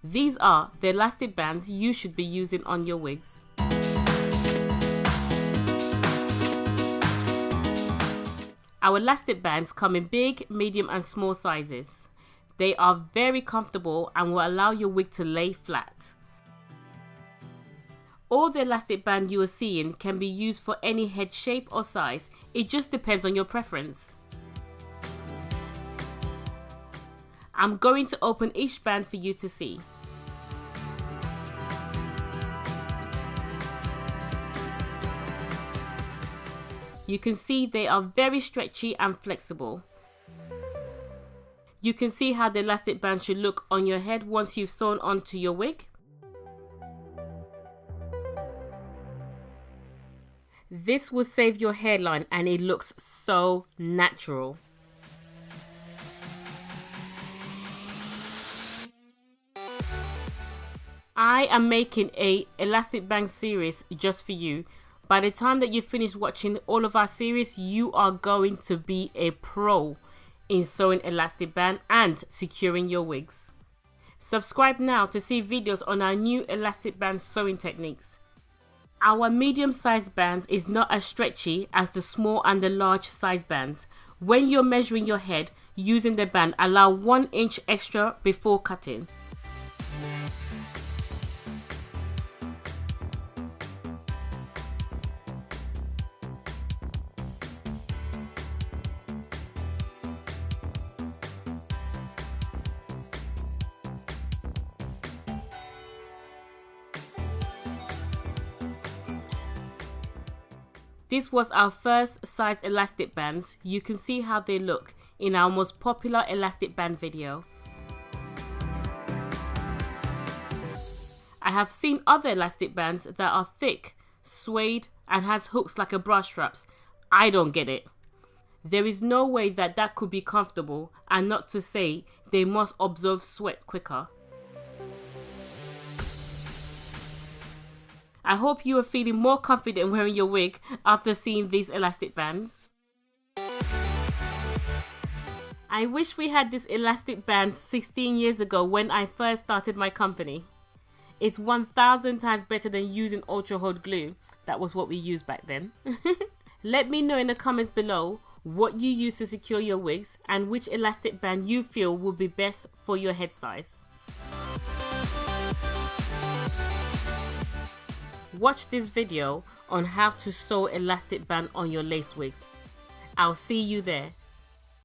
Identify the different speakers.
Speaker 1: These are the elastic bands you should be using on your wigs. Our elastic bands come in big, medium and small sizes. They are very comfortable and will allow your wig to lay flat. All the elastic band you are seeing can be used for any head shape or size. It just depends on your preference. I'm going to open each band for you to see. You can see they are very stretchy and flexible. You can see how the elastic band should look on your head once you've sewn onto your wig. This will save your hairline and it looks so natural. I am making a elastic band series just for you. By the time that you finish watching all of our series, you are going to be a pro in sewing elastic band and securing your wigs. Subscribe now to see videos on our new elastic band sewing techniques. Our medium-sized bands is not as stretchy as the small and the large size bands. When you're measuring your head using the band, allow 1 inch extra before cutting. This was our first size elastic bands. You can see how they look in our most popular elastic band video. I have seen other elastic bands that are thick, suede and has hooks like a bra straps. I don't get it. There is no way that that could be comfortable, and not to say they must absorb sweat quicker. I hope you are feeling more confident wearing your wig after seeing these elastic bands. I wish we had this elastic band 16 years ago when I first started my company. It's 1,000 times better than using ultra hot glue. That was what we used back then. Let me know in the comments below what you use to secure your wigs and which elastic band you feel would be best for your head size. Watch this video on how to sew elastic band on your lace wigs. I'll see you there.